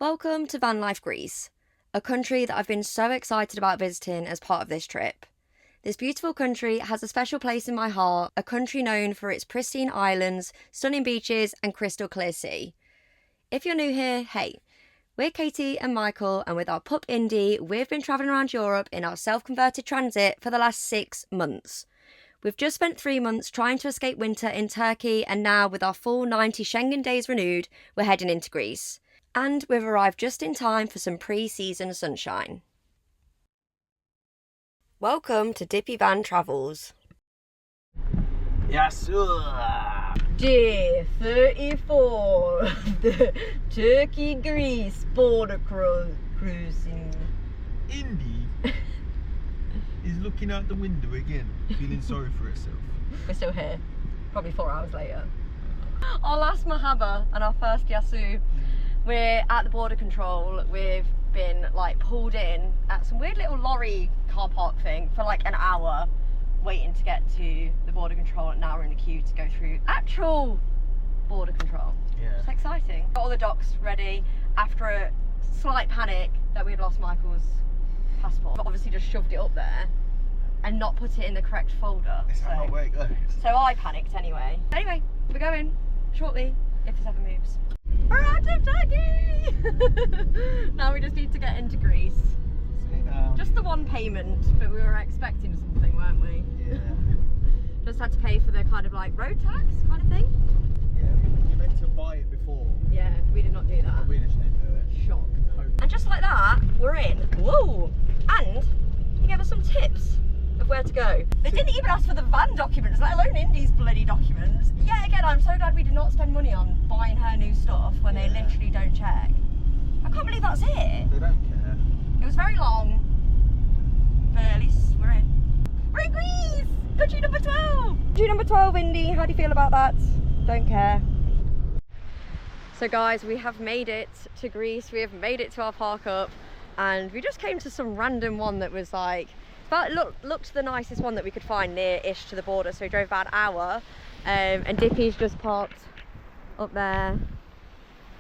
Welcome to Vanlife Greece, a country that I've been so excited about visiting as part of this trip. This beautiful country has a special place in my heart, a country known for its pristine islands, stunning beaches and crystal clear sea. If you're new here, hey, we're Katie and Michael, and with our pup Indy, we've been travelling around Europe in our self-converted transit for the last 6 months. We've just spent 3 months trying to escape winter in Turkey, and now with our full 90 Schengen days renewed, we're heading into Greece. And we've arrived just in time for some pre-season sunshine. Welcome to Dippy Van Travels. Yes, sir. Day 34 of the Turkey-Greece border cruising. Indy is looking out the window again, feeling sorry for herself. We're still here, probably 4 hours later. Our last Mahaba and our first Yasu. We're at the border control. We've been pulled in at some weird little lorry car park thing for an hour, waiting to get to the border control, and now we're in the queue to go through actual border control. Yeah. It's exciting. Got all the docs ready after a slight panic that we had lost Michael's passport. But obviously just shoved it up there and not put it in the correct folder. Is that not where it goes? So I panicked anyway. Anyway, we're going shortly if this ever moves. We're out of Turkey! Now we just need to get into Greece. Just the one payment, but we were expecting something, weren't we? Yeah. Just had to pay for the road tax kind of thing. Yeah, you meant to buy it before. Yeah, we did not do that. But we just didn't do it. Shock. And just like that, we're in. Whoa! And he gave us some tips of where to go. They didn't even ask for the van documents, let alone Indy's bloody documents. Yeah, again, I'm so glad we did not spend money on buying her new stuff when they literally don't check. I can't believe that's it. They don't care. It was very long, but at least we're in. We're in Greece! Country number 12! Country number 12, Indy, how do you feel about that? Don't care. So guys, we have made it to Greece. We have made it to our park up, and we just came to some random one that was but looked the nicest one that we could find near-ish to the border. So we drove about an hour, and Dippy's just parked up there.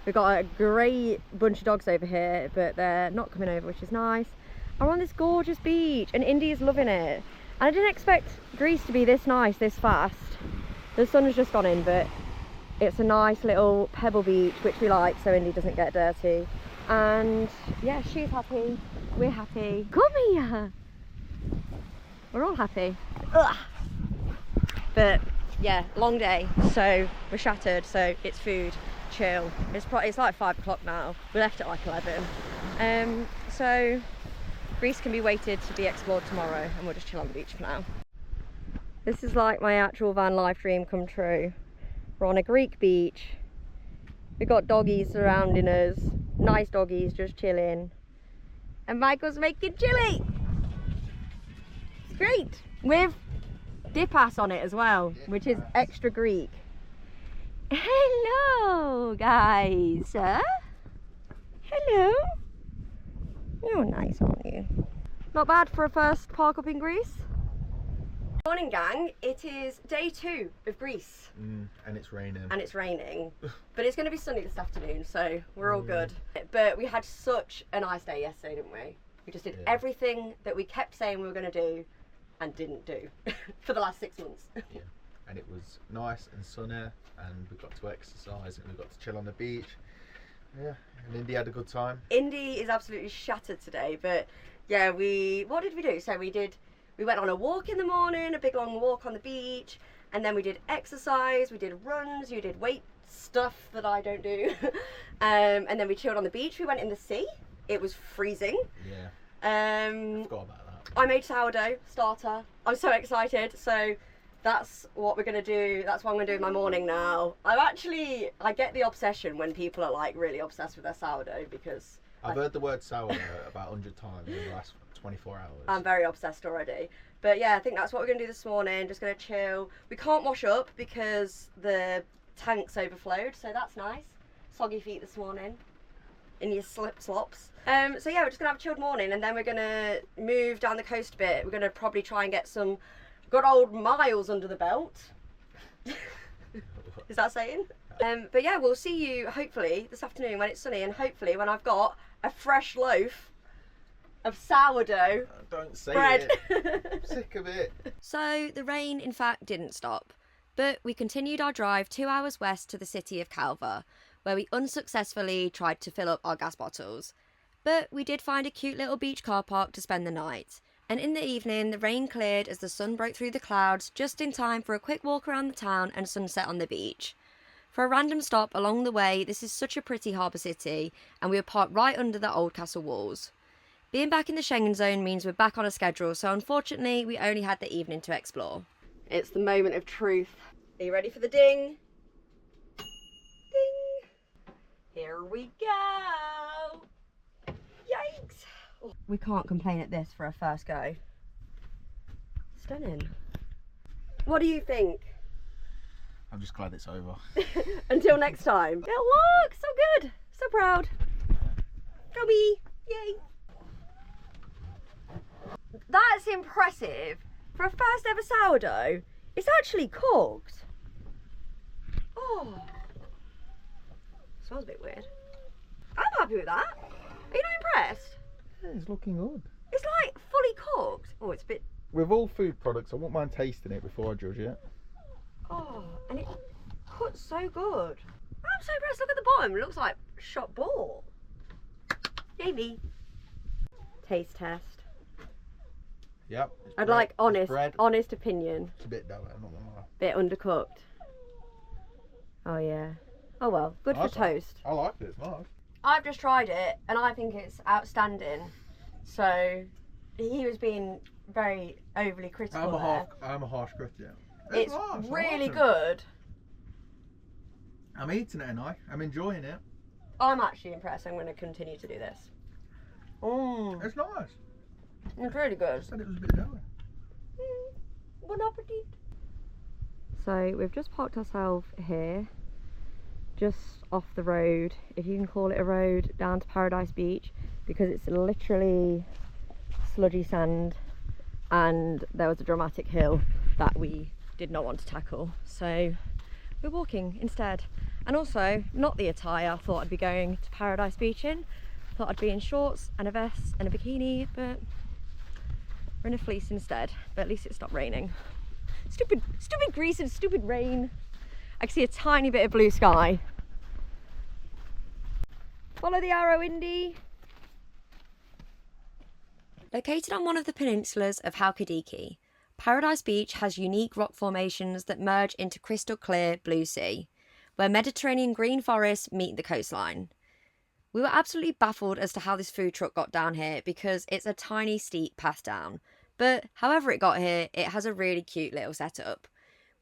We've got a great bunch of dogs over here, but they're not coming over, which is nice. And we're on this gorgeous beach, and Indy's loving it. And I didn't expect Greece to be this nice, this fast. The sun has just gone in, but it's a nice little pebble beach, which we like, so Indy doesn't get dirty. And yeah, she's happy, we're happy. Come here! We're all happy. Ugh. But yeah, long day, so we're shattered, so it's food, chill. It's like 5 o'clock now. We left at 11. So Greece can be waited to be explored tomorrow, and we'll just chill on the beach for now. This is like my actual van life dream come true. We're on a Greek beach. We've got doggies surrounding us, nice doggies just chilling. And Michael's making chili. It's great. With dipas on it as well, which is extra Greek. Hello guys. Hello. You're nice, aren't you? Not bad for a first park up in Greece. Morning gang, it is day 2 of Greece. And it's raining. And it's raining. But it's going to be sunny this afternoon, so we're all good. But we had such a nice day yesterday, didn't we? We just did everything that we kept saying we were going to do and didn't do for the last 6 months. Yeah. And it was nice and sunny, and we got to exercise, and we got to chill on the beach. Yeah, and Indy had a good time. Indy is absolutely shattered today, but yeah, what did we do? So we went on a walk in the morning, a big long walk on the beach, and then we did exercise, we did runs, you did weight stuff that I don't do. And then we chilled on the beach, we went in the sea, it was freezing. Yeah, I forgot about that. I made sourdough starter, I'm so excited, so that's what we're going to do, that's what I'm going to do in my morning now. I get the obsession when people are really obsessed with their sourdough, because I've heard the word sourdough about 100 times in the last 24 hours. I'm very obsessed already. But yeah, I think that's what we're going to do this morning. Just going to chill. We can't wash up because the tank's overflowed, so that's nice. Soggy feet this morning in your slip-slops. So yeah, we're just going to have a chilled morning, and then we're going to move down the coast a bit. We're going to probably try and get some good old miles under the belt. Is that saying? But yeah, we'll see you hopefully this afternoon when it's sunny, and hopefully when I've got a fresh loaf of sourdough Don't say bread. it. I'm sick of it. So the rain in fact didn't stop, but we continued our drive 2 hours west to the city of Calver, where we unsuccessfully tried to fill up our gas bottles. But we did find a cute little beach car park to spend the night, and in the evening the rain cleared as the sun broke through the clouds just in time for a quick walk around the town and sunset on the beach. For a random stop along the way, this is such a pretty harbour city, and we were parked right under the old castle walls. Being back in the Schengen zone means we're back on a schedule, so unfortunately we only had the evening to explore. It's the moment of truth. Are you ready for the ding? Ding! Here we go! Yikes! Oh, we can't complain at this for a first go. Stunning. What do you think? I'm just glad it's over. Until next time. Yeah, look! So good! So proud. Go me! Yay! That's impressive. For a first ever sourdough, it's actually cooked. Oh. Smells a bit weird. I'm happy with that. Are you not impressed? Yeah, it's looking good. It's like fully cooked. Oh, it's a bit... With all food products, I won't mind tasting it before I judge it. Oh, and it cuts so good. I'm so impressed. Look at the bottom. It looks like shot ball. Yay me. Taste test. Yep. I'd like honest opinion. It's a bit doughy, I'm not gonna lie. Bit undercooked. Oh yeah. Oh well, good for toast. I like it, it's nice. I've just tried it and I think it's outstanding. So he was being very overly critical I'm a harsh critic. It's nice, really like it. good. I'm eating it and I'm enjoying it. I'm actually impressed. I'm going to continue to do this. It's nice. It's really good. I said it was a bit doughy. Bon appetit. So we've just parked ourselves here, just off the road, if you can call it a road, down to Paradise Beach, because it's literally sludgy sand and there was a dramatic hill that we did not want to tackle. So we're walking instead. And also, not the attire I thought I'd be going to Paradise Beach in. Thought I'd be in shorts and a vest and a bikini, but we're in a fleece instead. But at least it stopped raining. Stupid Greece and stupid rain. I can see a tiny bit of blue sky. Follow the arrow, Indy. Located on one of the peninsulas of Halkidiki, Paradise Beach has unique rock formations that merge into crystal clear blue sea, where Mediterranean green forests meet the coastline. We were absolutely baffled as to how this food truck got down here because it's a tiny steep path down, but however it got here, it has a really cute little setup,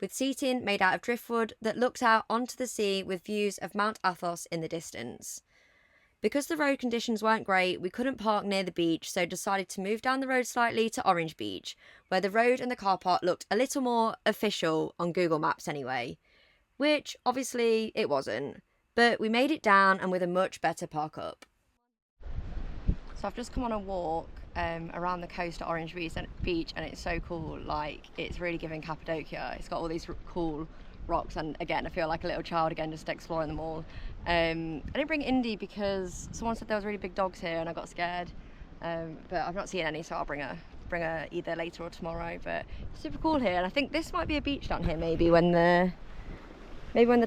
with seating made out of driftwood that looks out onto the sea with views of Mount Athos in the distance. Because the road conditions weren't great, we couldn't park near the beach, so decided to move down the road slightly to Orange Beach, where the road and the car park looked a little more official on Google Maps anyway, which obviously it wasn't, but we made it down and with a much better park up. So I've just come on a walk around the coast at Orange Beach and it's so cool, like it's really giving Cappadocia. It's got all these cool rocks and again I feel like a little child again just exploring them all. I didn't bring Indy because someone said there was really big dogs here and I got scared, but I've not seen any, so I'll bring her either later or tomorrow. But it's super cool here and I think this might be a beach down here maybe when the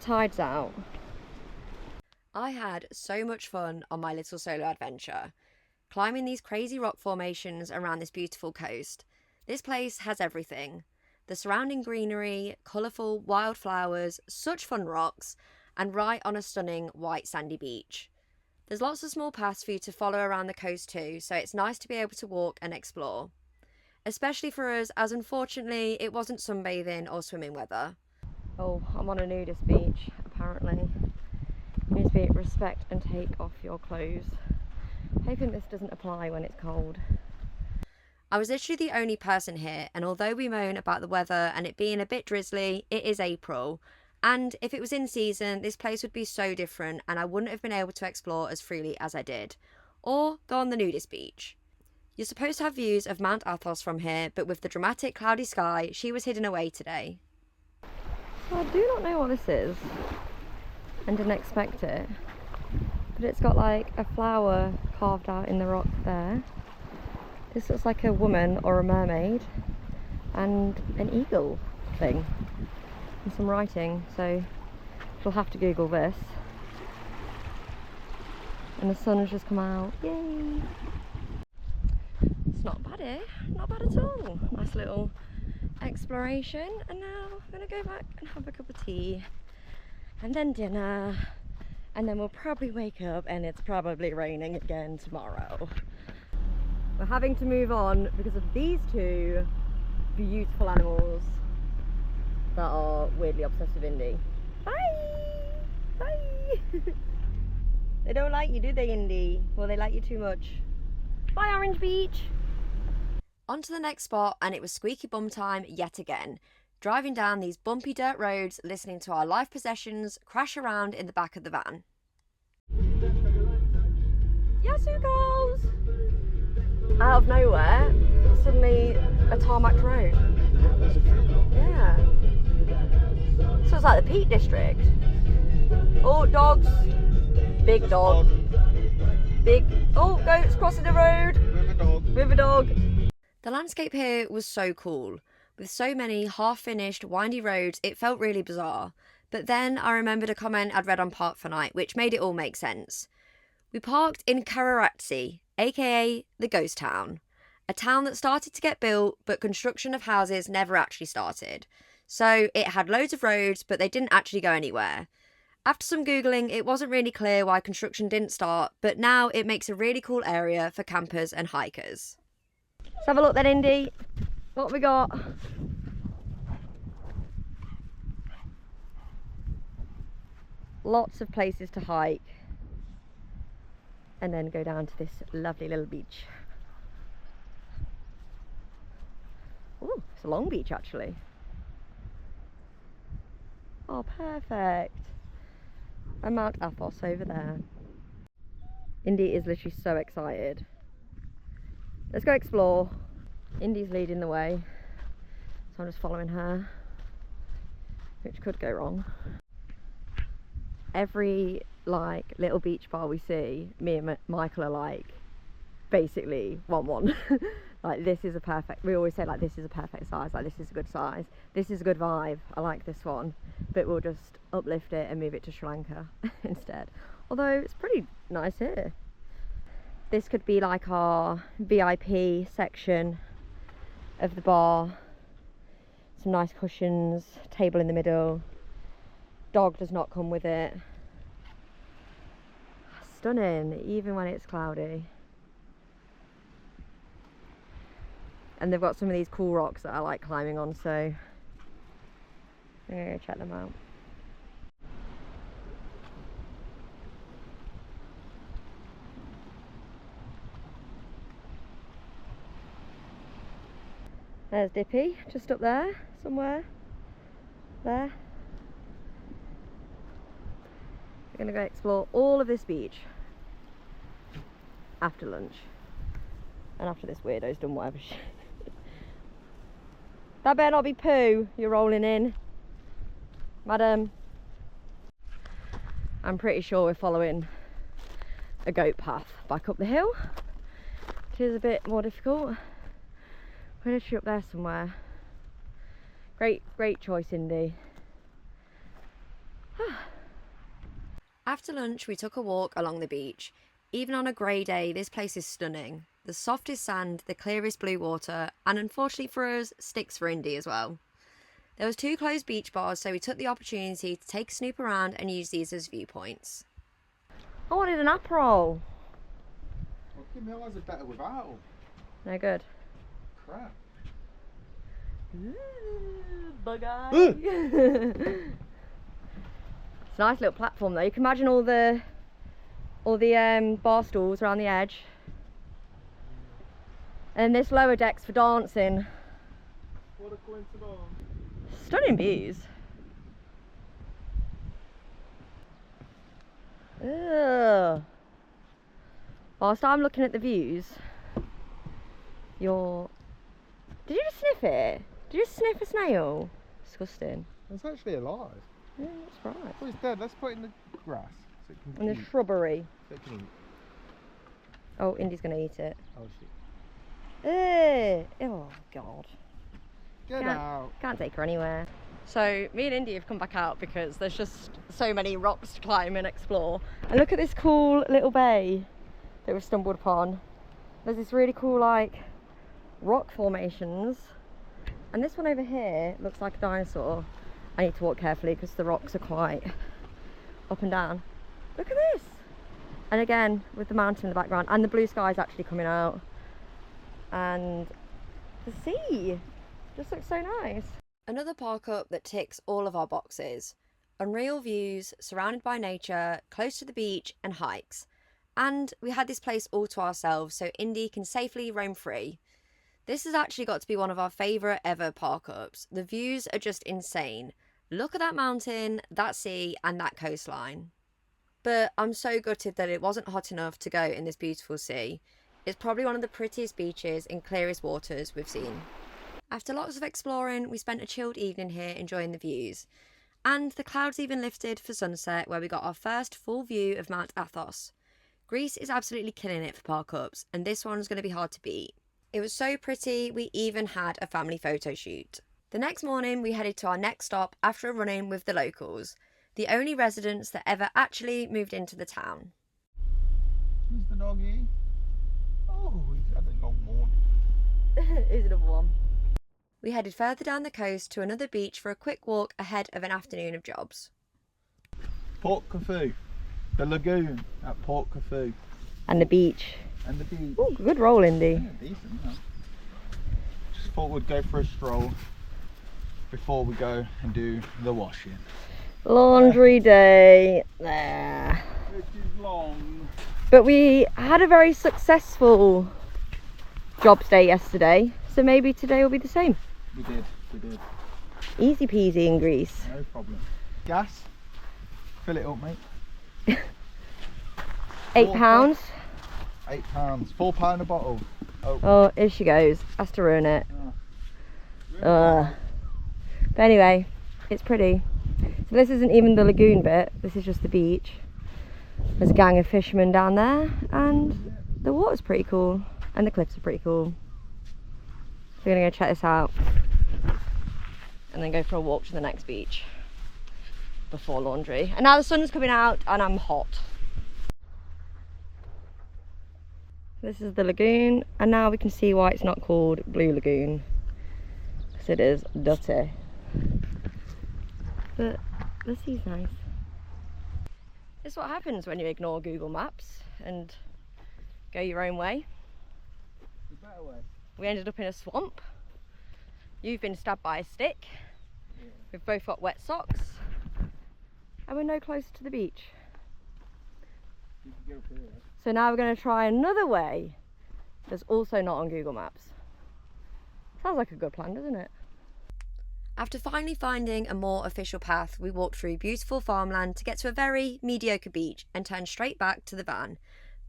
tide's out. I had so much fun on my little solo adventure, climbing these crazy rock formations around this beautiful coast. This place has everything. The surrounding greenery, colourful wildflowers, such fun rocks, and right on a stunning white sandy beach. There's lots of small paths for you to follow around the coast too, so it's nice to be able to walk and explore. Especially for us, as unfortunately it wasn't sunbathing or swimming weather. Oh, I'm on a nudist beach, apparently. You need to be respect and take off your clothes. Hoping this doesn't apply when it's cold. I was literally the only person here, and although we moan about the weather and it being a bit drizzly, it is April. And if it was in season, this place would be so different and I wouldn't have been able to explore as freely as I did. Or go on the nudist beach. You're supposed to have views of Mount Athos from here, but with the dramatic cloudy sky, she was hidden away today. So I do not know what this is. and didn't expect it. But it's got like a flower carved out in the rock there. This looks like a woman or a mermaid, and an eagle thing, and some writing, so you'll have to Google this. And the sun has just come out, yay! It's not bad here, not bad at all. Nice little exploration, and now I'm gonna go back and have a cup of tea, and then dinner, and then we'll probably wake up and it's probably raining again tomorrow. We're having to move on because of these two beautiful animals that are weirdly obsessed with Indy. Bye! Bye! They don't like you, do they, Indy? Well, they like you too much. Bye, Orange Beach! On to the next spot, and it was squeaky bum time yet again. Driving down these bumpy dirt roads, listening to our life possessions crash around in the back of the van. Yasukos! Out of nowhere, suddenly a tarmac road. Yeah. So it's like the Peak District. Oh, dogs. Big dog. Big. Oh, goats crossing the road. With a dog. The landscape here was so cool. With so many half-finished, windy roads, it felt really bizarre. But then I remembered a comment I'd read on Park for Night, which made it all make sense. We parked in Kararatsi, aka the ghost town. A town that started to get built, but construction of houses never actually started. So it had loads of roads, but they didn't actually go anywhere. After some Googling, it wasn't really clear why construction didn't start, but now it makes a really cool area for campers and hikers. Let's have a look then, Indy. What have we got? Lots of places to hike. And then go down to this lovely little beach. Oh, it's a long beach actually. Oh, perfect. And Mount Athos over there. Indy is literally so excited. Let's go explore. Indy's leading the way, so I'm just following her, which could go wrong. Every like little beach bar we see, me and Michael are like, basically want one. Like, this is a perfect, we always say like, this is a perfect size, like this is a good size, this is a good vibe, I like this one, but we'll just uplift it and move it to Sri Lanka instead. Although it's pretty nice here. This could be like our VIP section of the bar. Some nice cushions, table in the middle. Dog does not come with it. Stunning, even when it's cloudy. And they've got some of these cool rocks that I like climbing on, so I'm gonna go check them out. There's Dippy, just up there, somewhere. There. We're gonna go explore all of this beach after lunch. And after this weirdo's done whatever she... That better not be poo you're rolling in, madam. I'm pretty sure we're following a goat path back up the hill. It is a bit more difficult. We're literally up there somewhere. Great choice, Indy. After lunch, we took a walk along the beach. Even on a grey day, this place is stunning. The softest sand, the clearest blue water, and unfortunately for us, sticks for Indy as well. There was 2 closed beach bars, so we took the opportunity to take a snoop around and use these as viewpoints. I wanted an Aperol. Fucking hell, is it better without? No good. Crap. Bug eye. It's a nice little platform though. You can imagine all the bar stools around the edge. And this lower deck's for dancing. What a coincidence. Stunning views. Ugh. Whilst I'm looking at the views, did you just sniff it? Did you just sniff a snail? Disgusting. It's actually alive. Yeah, that's right. Oh, it's dead. Let's put it in the grass. So it can And eat. the shrubbery. So it can eat. Oh, Indy's gonna eat it. Oh shit. Oh god. Get out. Can't take her anywhere. So me and Indy have come back out because there's just so many rocks to climb and explore. And look at this cool little bay that we've stumbled upon. There's this really cool like rock formations. And this one over here looks like a dinosaur. I need to walk carefully because the rocks are quite up and down. Look at this. And again, with the mountain in the background and the blue sky is actually coming out. And the sea just looks so nice. Another park up that ticks all of our boxes. Unreal views, surrounded by nature, close to the beach and hikes. And we had this place all to ourselves so Indy can safely roam free. This has actually got to be one of our favourite ever park ups. The views are just insane. Look at that mountain, that sea and that coastline. But I'm so gutted that it wasn't hot enough to go in this beautiful sea. It's probably one of the prettiest beaches and clearest waters we've seen. After lots of exploring, we spent a chilled evening here enjoying the views. And the clouds even lifted for sunset where we got our first full view of Mount Athos. Greece is absolutely killing it for park ups and this one's going to be hard to beat. It was so pretty, we even had a family photo shoot. The next morning we headed to our next stop after a run-in with the locals, the only residents that ever actually moved into the town. Who's the doggy? Oh, he's had a long morning. Here's another one. We headed further down the coast to another beach for a quick walk ahead of an afternoon of jobs. Port Corfu. The lagoon at Port Corfu. And the beach. And the beach. Oh, good roll, Indy. Yeah, decent, huh? Just thought we'd go for a stroll before we go and do the washing. Laundry day. There. Which is long. But we had a very successful jobs day yesterday, so maybe today will be the same. We did. Easy peasy in Greece. No problem. Gas? Fill it up, mate. £8. £8. £4 a bottle. Oh, here she goes. Has to ruin it. But anyway, it's pretty. So this isn't even the lagoon bit, this is just the beach. There's a gang of fishermen down there and the water's pretty cool and the cliffs are pretty cool. So we're gonna go check this out and then go for a walk to the next beach before laundry. And now the sun's coming out and I'm hot. This is the lagoon and now we can see why it's not called Blue Lagoon, because it is dirty. But the sea's nice. This is what happens when you ignore Google Maps and go your own way. The better way. We ended up in a swamp. You've been stabbed by a stick. Yeah. We've both got wet socks. And we're no closer to the beach. You can go up here. So now we're going to try another way that's also not on Google Maps. Sounds like a good plan, doesn't it? After finally finding a more official path, we walked through beautiful farmland to get to a very mediocre beach and turned straight back to the van.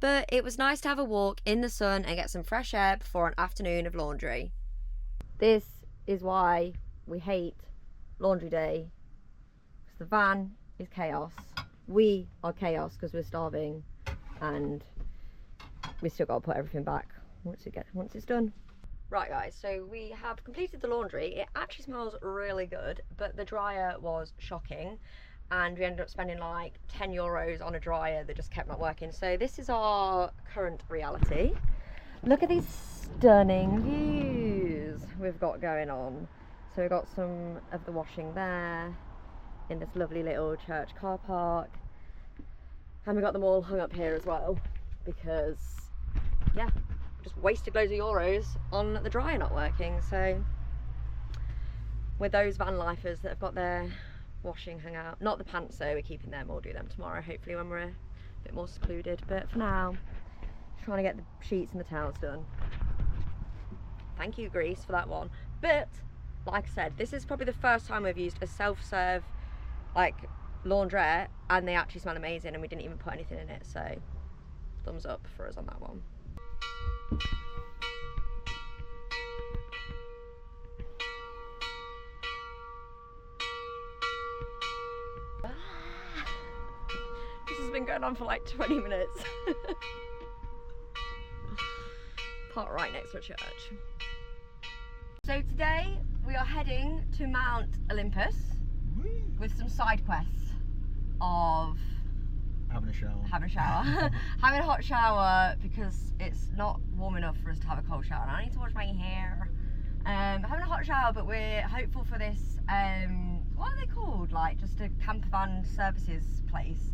But it was nice to have a walk in the sun and get some fresh air before an afternoon of laundry. This is why we hate laundry day. Because the van is chaos. We are chaos because we're starving and we still got to put everything back once it's done. Right guys, so we have completed the laundry. It actually smells really good, but the dryer was shocking and we ended up spending like €10 on a dryer that just kept not working. So this is our current reality. Look at these stunning views we've got going on. So we've got some of the washing there in this lovely little church car park. And we got them all hung up here as well because, yeah, just wasted loads of euros on the dryer not working. So with those van lifers that have got their washing hung out, not the pants though, we're keeping them, we'll do them tomorrow hopefully when we're a bit more secluded, but for now trying to get the sheets and the towels done. Thank you Greece for that one. But like I said, this is probably the first time we've used a self-serve like laundrette and they actually smell amazing and we didn't even put anything in it, so thumbs up for us on that one. going on for like 20 minutes. Park right next to a church. So today we are heading to Mount Olympus with some side quests of Having a shower. having a shower. Having a hot shower because it's not warm enough for us to have a cold shower. And I need to wash my hair. Having a hot shower, but we're hopeful for this, what are they called? Like just a camper van services place.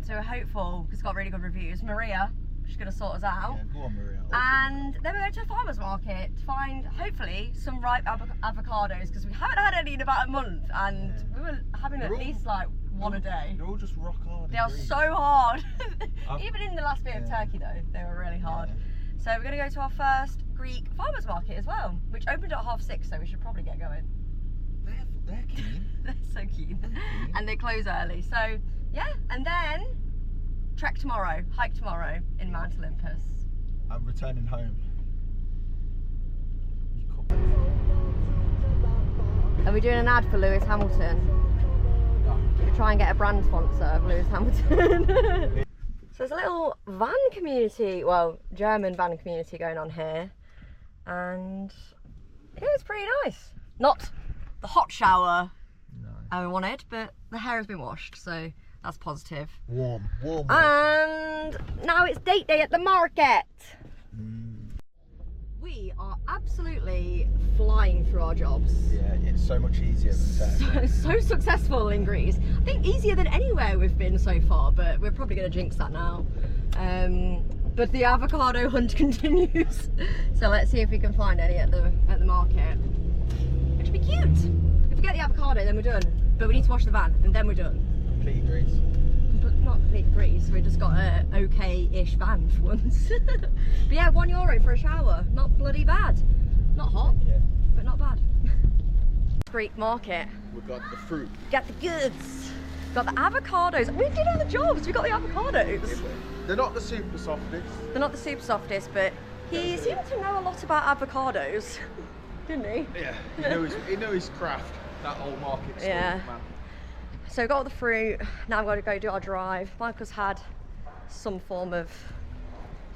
So we're hopeful because it's got really good reviews. Maria, she's going to sort us out. Yeah, go on, Maria. And then we're going to a farmer's market to find, hopefully, some ripe avocados because we haven't had any in about a month and we were having at least like one a day. They're all just rock hard. They are so hard. Even in the last bit of Turkey though, they were really hard. Yeah. So we're going to go to our first Greek farmer's market as well, which opened at 6:30, so we should probably get going. They're keen. They're so keen. And they close early. So yeah, and then hike tomorrow in Mount Olympus. I'm returning home. Are we doing an ad for Lewis Hamilton? We try and get a brand sponsor of Lewis Hamilton. So there's a little van community, well, German van community going on here. And yeah, it's pretty nice. Not the hot shower I wanted, but the hair has been washed, so that's positive. Warm. And now it's date day at the market. We are absolutely flying through our jobs. Yeah, it's so much easier than Turkey. So successful in Greece. I think easier than anywhere we've been so far, but we're probably going to jinx that now. But the avocado hunt continues. So let's see if we can find any at the market. Which would be cute. If we get the avocado, then we're done. But we need to wash the van, and then we're done. Complete Greece. But not complete Greece, we just got a okay-ish van for once. But yeah, €1 for a shower. Not bloody bad. Not hot, but not bad. Greek market. We've got the fruit. Got the goods. Got the avocados. We did all the jobs. We got the avocados. They're not the super softest. They're not the super softest, but he seemed to know a lot about avocados, didn't he? Yeah, he knew his craft. That old market store, man. So we got all the fruit. Now I'm going to go do our drive. Michael's had some form of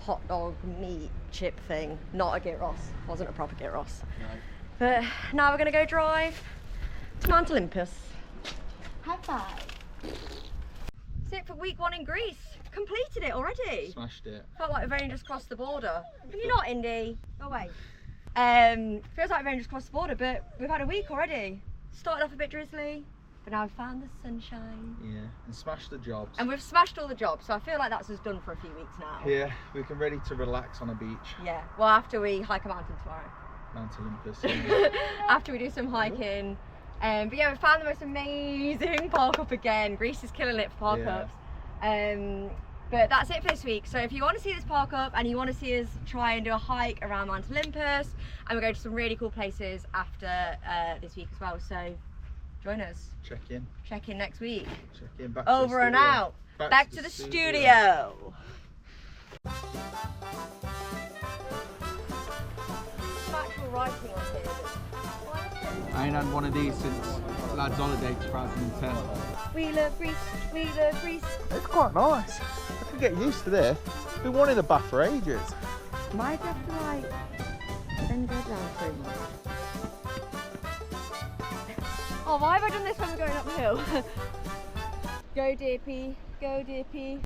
hot dog meat chip thing. Not a gyros. Wasn't a proper gyros. No. But now we're going to go drive to Mount Olympus. High five. That's it for week 1 in Greece. Completed it already. Smashed it. Felt like we've only just crossed the border. Can you not, Indy? Oh wait. Feels like we've only just crossed the border, but we've had a week already. Started off a bit drizzly, but now we've found the sunshine. Yeah, and smashed the jobs. And we've smashed all the jobs, so I feel like that's us done for a few weeks now. Yeah, we can ready to relax on a beach. Yeah, well after we hike a mountain tomorrow. Mount Olympus. After we do some hiking. But yeah, we found the most amazing park up again. Greece is killing it for park ups. But that's it for this week. So if you want to see this park up and you want to see us try and do a hike around Mount Olympus, and we're going to some really cool places after this week as well. So join us. Check in. Check in next week. Check in. Back Over to the and studio. out. Back to the studio. Actual writing on here. I ain't had one of these since Lads Holiday 2010. We love Greece, we love Greece. It's quite nice. I could get used to this. Been wanting a bath for ages. Might have to like then go down for you. Oh, why have I done this when we're going uphill? Go Dippy, go Dippy.